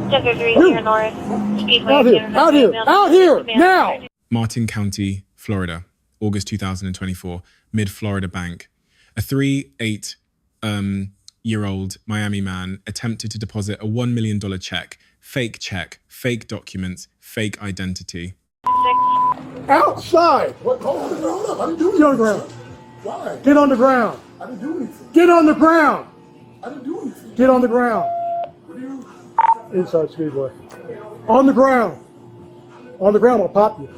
Out here, now! Martin County, Florida, August 2024, mid-Florida bank. A 38-year-old Miami man attempted to deposit a $1 million check, fake documents, fake identity. Outside! What? Hold up. I didn't do anything. Get on the ground. Why? Get on the ground. I didn't do anything. Get on the ground. I didn't do anything. Get on the ground. What are you? Inside Speedway. On the ground. On the ground, I'll pop you.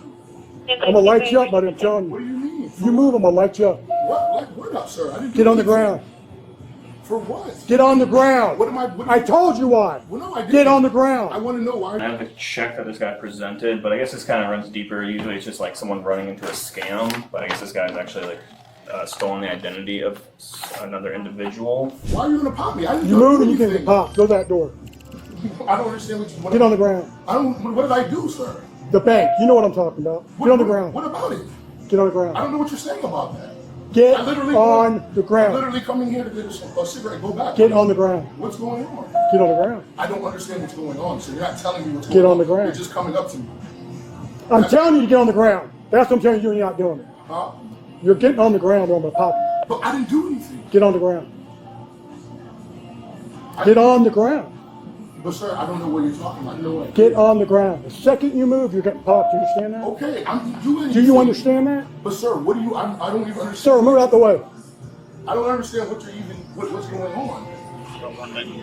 I'm gonna light you up, buddy, I'm telling you. What do you mean? You move, I'm gonna light you up. What up, sir? I didn't do Get on the anything. ground. For what? Get on the ground. What am I? I told you why. Well, no, I didn't. Get on the ground. I want to know why. I have the check that this guy presented, but I guess this kind of runs deeper. Usually it's just like someone running into a scam, but I guess this guy's actually like stolen the identity of another individual. Why are you gonna pop me? I didn't You do move and you anything. can pop. Go that door. I don't understand what. Get on the ground. I don't. What did I do, sir? The bank. You know what I'm talking about. Get on the ground. What about it? Get on the I ground. don't know what you're saying about that. Get I literally on the I'm ground. literally coming here to get a cigarette. Go back. Get on the ground. What's going on? Get on the ground. I don't understand what's going on. So you're not telling me what's going on. Get on the ground. You're just coming up to me. I'm telling you to get on the ground. That's what I'm telling you, and you're not doing it. Huh? You're getting on the ground or I'm gonna pop you. But I didn't do anything. Get on the ground. Get on the ground. But sir, I don't know what you're talking about. No way. Get on the ground. The second you move, you're getting popped. Do you understand that? Okay, I'm doing. Do you understand that? But sir, what do you? I don't even understand. Sir, move out the way. I don't understand what you're even. What's going on?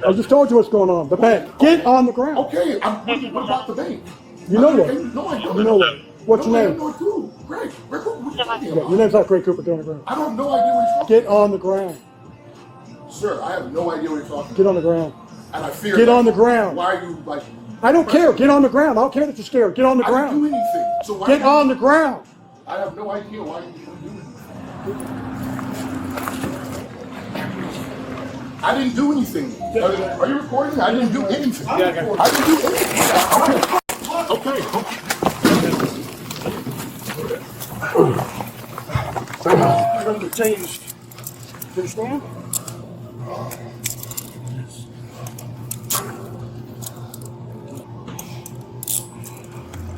I just told you what's going on. The bank. Get on the ground. Okay, what about the bank? You know what? No, I don't. You know what? What's your I have name? no clue. Greg Cooper, what are you talking Yeah, about? your name's not Greg Cooper. Get on the ground. I have no idea what you're talking Get on the ground. about. Sir, I have no idea what you're talking Get about. on the ground. And I fear Get that- on the ground. Why are you like? I don't care. Get on the ground. I don't care that you're scared. Get on the I didn't do ground. anything. So why? Get on the ground. I have no idea why you doing anything. I didn't do anything. Are you recording? I didn't do anything. I didn't do anything. Okay. I'm going to change. You understand?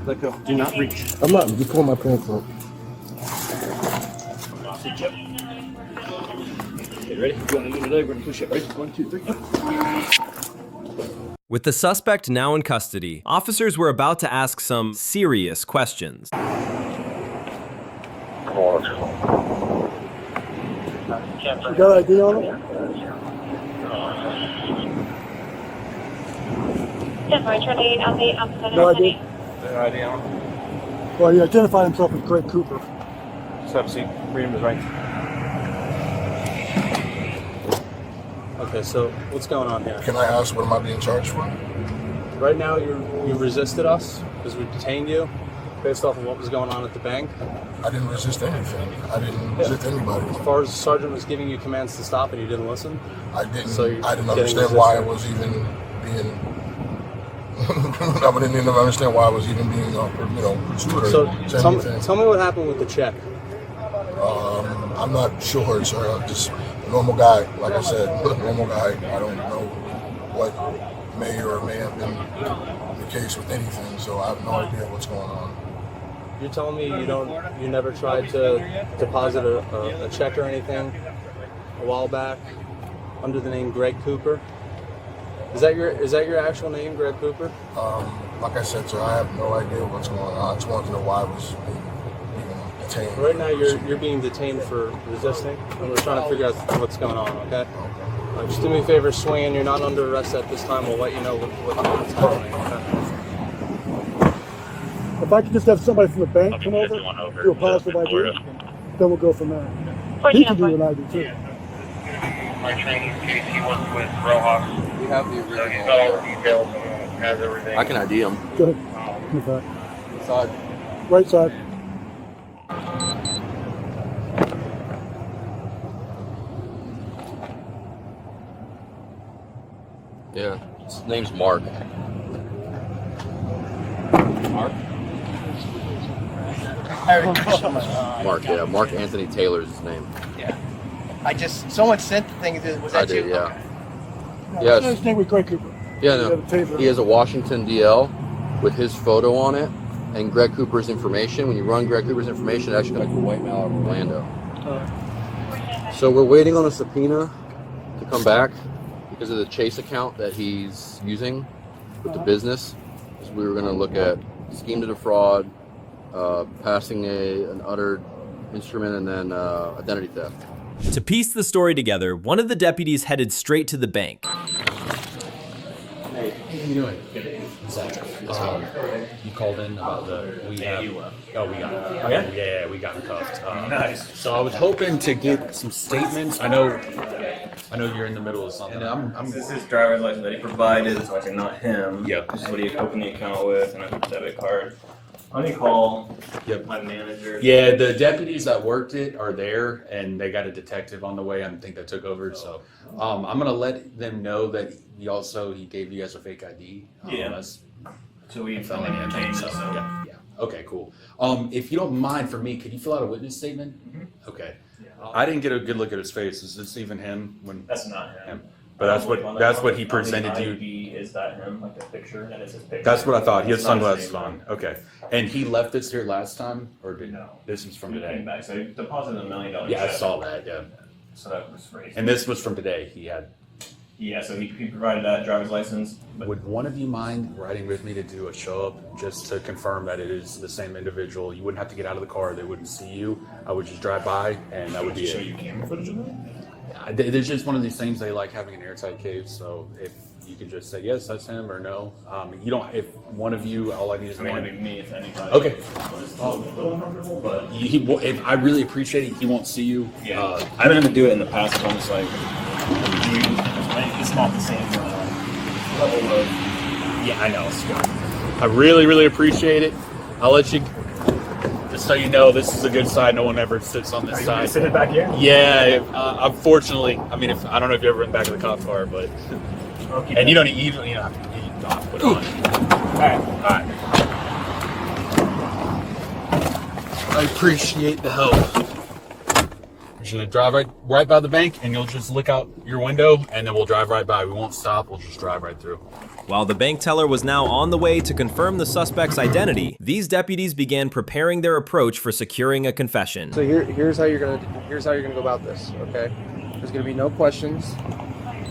Let go. Do not reach. I'm not. You pull my pants up. Okay, ready? You want to move it over and push it. Ready? 1, 2, 3. With the suspect now in custody, officers were about to ask some serious questions. You got ID on it? No ID? No idea on. Well, he identified himself as Greg Cooper. Just have a seat. Freedom is right. Okay, so what's going on here? Can I ask what am I being charged for? Right now, you resisted us because we detained you based off of what was going on at the bank. I didn't resist anything. I didn't resist anybody. As far as the sergeant was giving you commands to stop and you didn't listen. I didn't. So you're I didn't getting understand why I resistant. was even being. I didn't even understand why I was even being, pursued or So anything. tell me what happened with the check. I'm not sure, sir. I'm just a normal guy. Like I said, normal guy. I don't know what may or may have been the case with anything, so I have no idea what's going on. You're telling me you never tried to deposit a check or anything a while back under the name Greg Cooper? Is that your actual name, Greg Cooper? Like I said, sir, I have no idea what's going on. I just wanted to know why I was being detained. Right now, you're being detained for resisting, and we're trying to figure out what's going on. Okay. Just do me a favor, swing in. You're not under arrest at this time. We'll let you know what's happening. Okay? If I could just have somebody from the bank come over, do a positive ID, then we'll go from there. He can do what I do too. My training case, he was with Rojas. We have the So he's original. got all the details and has everything. I can ID him. Go ahead. In fact. Side. Right side. Yeah. His name's Mark. Mark. Mark, yeah. Mark Anthony Taylor is his name. Someone sent the thing. Was that I did, you? yeah. No, Yes. his name was Greg Cooper. Yeah, You no. have a tape of He has a Washington DL with his photo on it and Greg Cooper's information. When you run Greg Cooper's information, it actually like a white male of Orlando. So we're waiting on a subpoena to come back because of the Chase account that he's using with the business. So we were going to look at scheme to defraud, passing an uttered instrument, and then identity theft. To piece the story together, one of the deputies headed straight to the bank. Hey, how you doing? Zach, you called in about the we got him. Oh, yeah, we got him cuffed. Nice. So I was hoping to get some statements. I know you're in the middle of something. This is his driver's license that he provided. It's actually not him. Yep. This is what he opened the account with, and a debit card. Let me call Yep. my manager. Yeah, the deputies that worked it are there, and they got a detective on the way. I think that took over. So I'm gonna let them know that he gave you guys a fake ID. Yeah. That's So we felony, I think. obtained So this. yeah. Okay, cool. If you don't mind, for me, could you fill out a witness statement? Okay. I didn't get a good look at his face. Is this even him? That's not him. But that's what he presented to you. ID, is that him? Like the picture? That is his picture. That's what I thought. He has It's not sunglasses his on. Okay. And he left this here last time, or did No. this is from He came today? back, so he deposited $1 million. Yeah, I check. saw that. Yeah. So that was raised. And this was from today. He had. Yeah, so he provided that driver's license. But Would one of you mind riding with me to do a show up just to confirm that it is the same individual? You wouldn't have to get out of the car. They wouldn't see you. I would just drive by, and that would be show it. you camera footage of that? There's just one of these things they like having an airtight case. So if you could just say yes, that's him, or no, you don't. If one of you, all I need is I mean, one. it'd be me if anybody. Okay. But If I really appreciate it. He won't see you. yeah, I've been able to do it in the past. So I'm just like, it's not the same level of. Yeah, I know. I really, really appreciate it. I'll let you. Just so you know, this is a good side. No one ever sits on this side. Sit it back here. Yeah, unfortunately, I mean, I don't know if you ever in the back of the cop car, but and you don't have to put it on. All right. I appreciate the help. We're just gonna drive right by the bank, and you'll just look out your window, and then we'll drive right by. We won't stop. We'll just drive right through. While the bank teller was now on the way to confirm the suspect's identity, these deputies began preparing their approach for securing a confession. So here's how you're gonna go about this. Okay, there's gonna be no questions.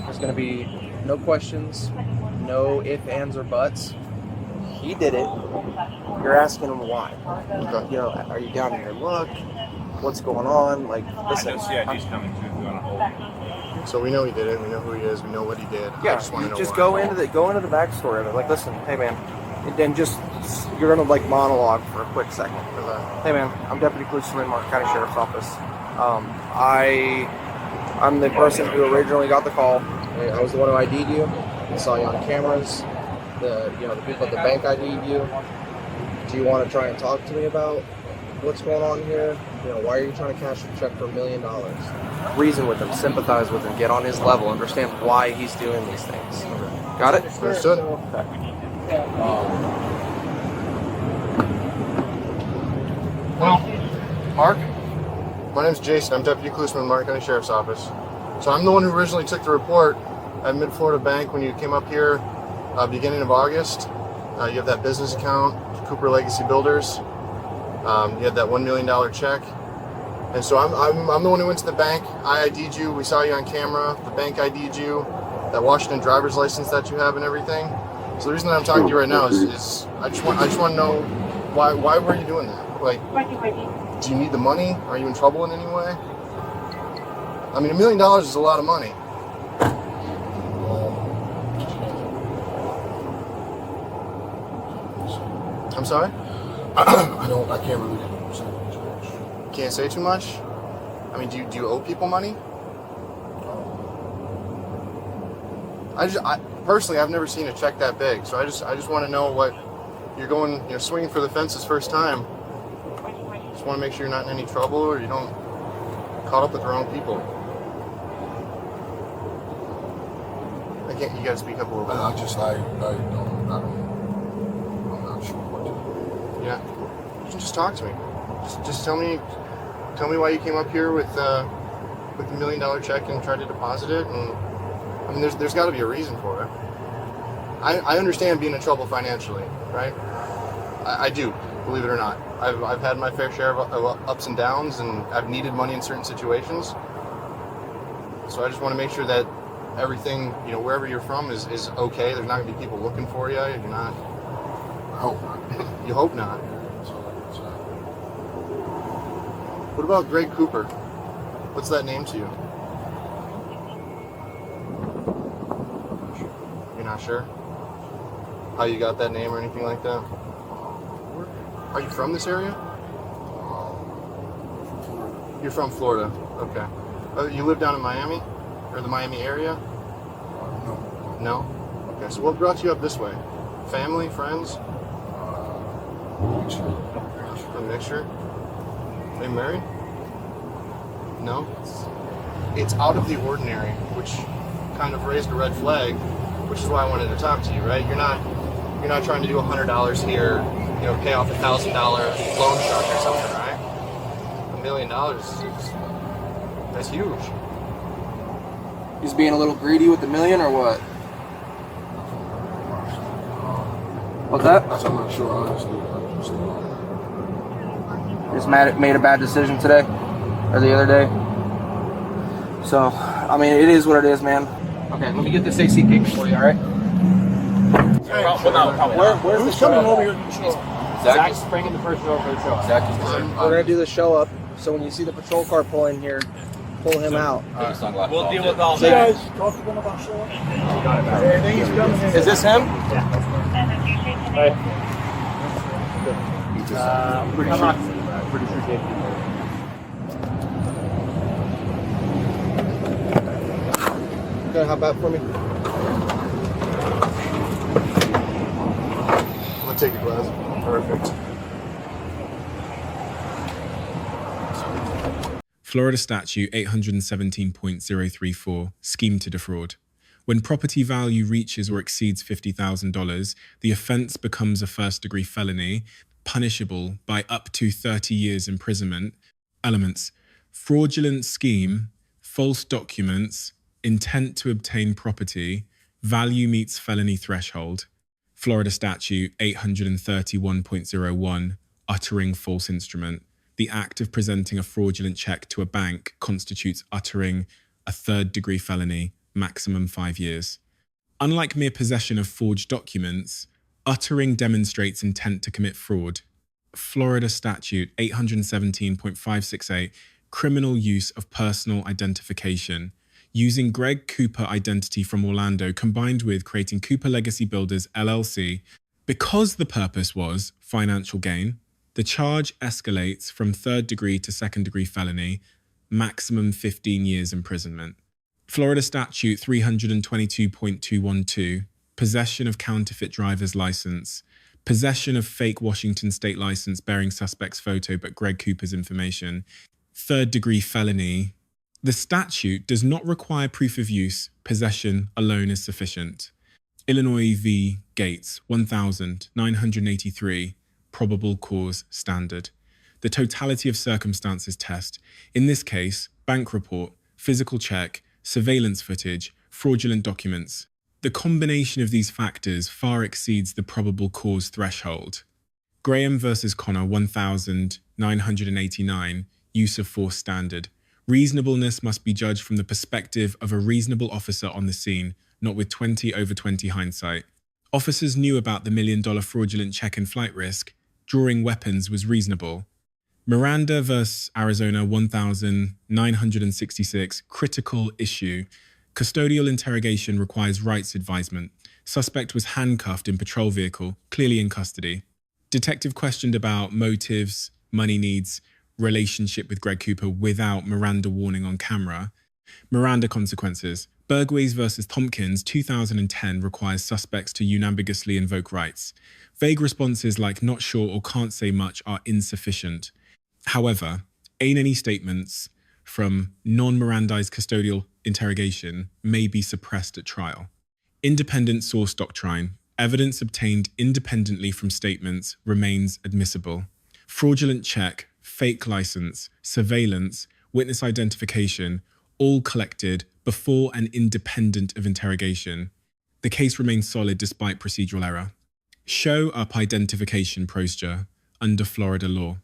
There's gonna be no questions, no ifs, ands, or buts. He did it. You're asking him why. Okay. You know, are you down here? Look, what's going on? Like, listen. CID's coming too. If you want to hold. So we know he did it. We know who he is. We know what he did. I Yeah, just want to know just why. go into the backstory of it. Like, listen, hey man, and then just you're gonna like monologue for a quick second. Hey man, I'm Deputy Policeman, Mark County Sheriff's Office. I'm the person who originally got the call. I was the one who ID'd you. I saw you on cameras. The people at the bank ID'd you. Do you want to try and talk to me about what's going on here? You know, why are you trying to cash a check for $1 million? Reason with him, sympathize with him, get on his level, understand why he's doing these things. Got it? Understood. Well, Mark, my name's Jason. I'm Deputy Policeman, Mark County Sheriff's Office. So I'm the one who originally took the report at Mid-Florida Bank when you came up here beginning of August. You have that business account, Cooper Legacy Builders. You had that $1 million check. And so I'm the one who went to the bank. I ID'd you. We saw you on camera. The bank ID'd you. That Washington driver's license that you have and everything. So the reason that I'm talking to you right now is I just want to know why were you doing that? Like, do you need the money? Are you in trouble in any way? I mean, $1 million is a lot of money. I'm sorry? I can't really say too much. Can't say too much? I mean, do you owe people money? I personally, I've never seen a check that big, so I just want to know what you're going, swinging for the fences first time. Just want to make sure you're not in any trouble or you don't caught up with the wrong people. You gotta speak up a little bit. I'm not sure what to do. Yeah, you can just talk to me. Just tell me why you came up here with the $1 million check and tried to deposit it. And I mean, there's got to be a reason for it. I understand being in trouble financially, right? I do, believe it or not. I've had my fair share of ups and downs, and I've needed money in certain situations. So I just want to make sure that everything, you know, wherever you're from is okay. There's not going to be people looking for you. You're not. I hope not. You hope not. That's all I can say. What about Greg Cooper? What's that name to you? You're not sure? How you got that name or anything like that? Are you from this area? You're from Florida. Okay. You live down in Miami? Or the Miami area? No. No? Okay, so what brought you up this way? Family, friends? A mixture? Are you married? No? It's out of the ordinary, which kind of raised a red flag, which is why I wanted to talk to you, right? You're not trying to do $100 here, you know, pay off $1,000 loan shark or something, right? $1 million that's huge. He's being a little greedy with the million or what? What's that? I'm not sure, honestly. Just made a bad decision today or the other day. So, I mean, it is what it is, man. Okay, let me get this AC kicked for you, all right? Where's the show? Coming over here. Zach's bringing the first show for the show. We're gonna do the show up. So when you see the patrol car pull in here, pull him out. We'll deal with all You that. guys talk to them about showing? I think he's coming in. Is this him? Pretty sure Dave. Go hop out for me. I'm gonna take your glass. Perfect. Florida Statute 817.034, scheme to defraud. When property value reaches or exceeds $50,000, the offense becomes a first-degree felony, punishable by up to 30 years imprisonment. Elements: fraudulent scheme, false documents, intent to obtain property, value meets felony threshold. Florida Statute 831.01, uttering false instrument. The act of presenting a fraudulent check to a bank constitutes uttering a third-degree felony, maximum 5 years. Unlike mere possession of forged documents, uttering demonstrates intent to commit fraud. Florida Statute 817.568, criminal use of personal identification. Using Greg Cooper identity from Orlando combined with creating Cooper Legacy Builders LLC, because the purpose was financial gain, the charge escalates from third degree to second degree felony, maximum 15 years imprisonment. Florida Statute 322.212, possession of counterfeit driver's license, possession of fake Washington state license bearing suspect's photo but Greg Cooper's information, third degree felony. The statute does not require proof of use, possession alone is sufficient. Illinois v. Gates, 1983, probable cause standard. The totality of circumstances test. In this case, bank report, physical check, surveillance footage, fraudulent documents. The combination of these factors far exceeds the probable cause threshold. Graham versus Connor, 1989, use of force standard. Reasonableness must be judged from the perspective of a reasonable officer on the scene, not with 20/20 hindsight. Officers knew about the $1 million fraudulent check and flight risk. Drawing weapons was reasonable. Miranda versus Arizona, 1966, critical issue. Custodial interrogation requires rights advisement. Suspect was handcuffed in patrol vehicle, clearly in custody. Detective questioned about motives, money needs, relationship with Greg Cooper without Miranda warning on camera. Miranda consequences. Bergways versus Tompkins, 2010, requires suspects to unambiguously invoke rights. Vague responses like not sure or can't say much are insufficient. However, ain't any statements from non-Mirandized custodial interrogation may be suppressed at trial. Independent source doctrine. Evidence obtained independently from statements remains admissible. Fraudulent check, fake license, surveillance, witness identification, all collected before and independent of interrogation. The case remains solid despite procedural error. Show up identification procedure under Florida law.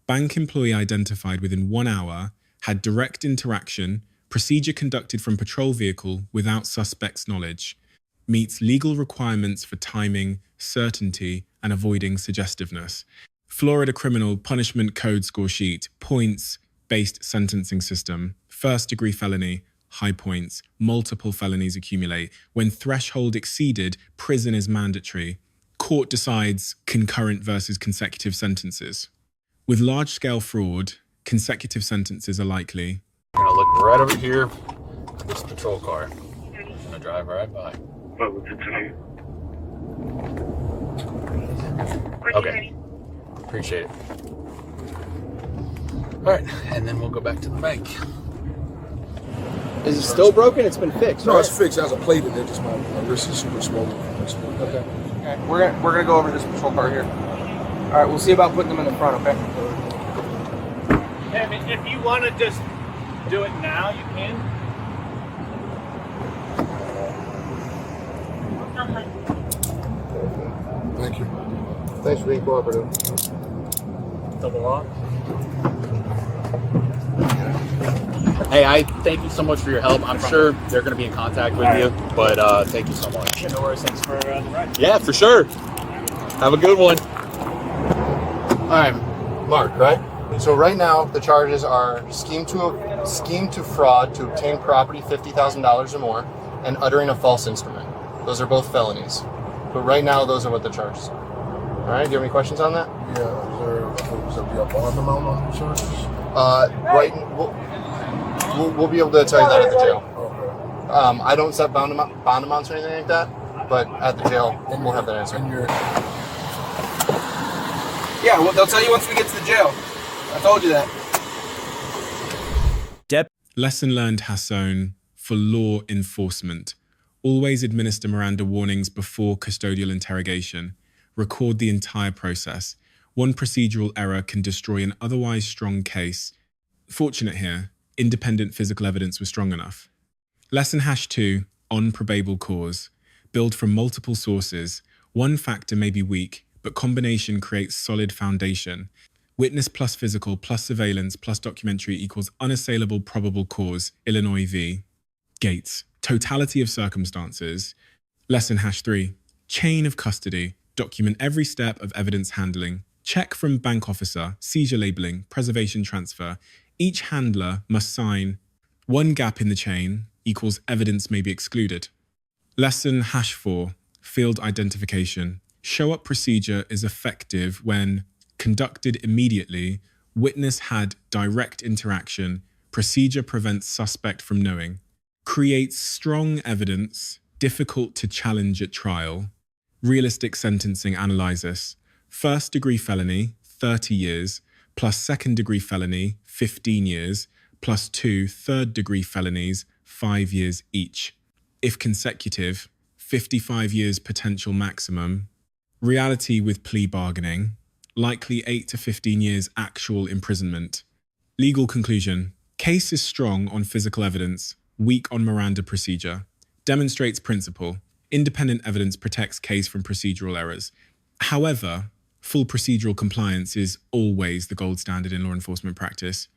Bank employee identified within 1 hour, had direct interaction, procedure conducted from patrol vehicle without suspect's knowledge, meets legal requirements for timing, certainty, and avoiding suggestiveness. Florida Criminal Punishment Code score sheet, points-based sentencing system, first-degree felony, high points, multiple felonies accumulate. When threshold exceeded, prison is mandatory. Court decides concurrent versus consecutive sentences. With large-scale fraud, consecutive sentences are likely. I'm gonna look right over here at this patrol car. I'm gonna drive right by. What was it today? Okay. Appreciate it. All right, and then we'll go back to the bank. Is it still broken? It's been fixed. No, right? it's fixed. It has a plate in it. Just my wrist is super swollen from this one. Okay. Okay. We're gonna go over this patrol car here. All right. We'll see about putting them in the front. Okay. I mean, if you want to just do it now, you can. Thank you. Thanks for being cooperative. Double lock. Hey, I thank you so much for your help. I'm sure they're going to be in contact with you, but thank you so much. No worries. Thanks for the ride. Yeah, for sure. Have a good one. All right, Mark, right? So right now the charges are scheme to fraud to obtain property $50,000 or more and uttering a false instrument. Those are both felonies. But right now those are what the charges are. All right, do you have any questions on that? Yeah, is there be a bond amount on the charges? Right, we'll be able to tell you that at the jail. Okay. I don't set bond amounts or anything like that, but at the jail we'll have that answer. And you're Yeah. Well, they'll tell you once we get to the jail. I told you that. Lesson learned, Hassan, for law enforcement. Always administer Miranda warnings before custodial interrogation. Record the entire process. One procedural error can destroy an otherwise strong case. Fortunate here, independent physical evidence was strong enough. Lesson #2, on probable cause. Build from multiple sources. One factor may be weak, but combination creates solid foundation. Witness plus physical plus surveillance plus documentary equals unassailable probable cause, Illinois v. Gates. Totality of circumstances. Lesson #3, chain of custody. Document every step of evidence handling. Check from bank officer, seizure labeling, preservation transfer. Each handler must sign. One gap in the chain equals evidence may be excluded. Lesson #4, field identification. Show up procedure is effective when conducted immediately, witness had direct interaction, procedure prevents suspect from knowing, creates strong evidence, difficult to challenge at trial, realistic sentencing analysis, first-degree felony, 30 years, plus second-degree felony, 15 years, plus 2 third-degree felonies, 5 years each. If consecutive, 55 years potential maximum. Reality with plea bargaining, likely 8 to 15 years actual imprisonment. Legal conclusion, case is strong on physical evidence, weak on Miranda procedure. Demonstrates principle, independent evidence protects case from procedural errors. However, full procedural compliance is always the gold standard in law enforcement practice.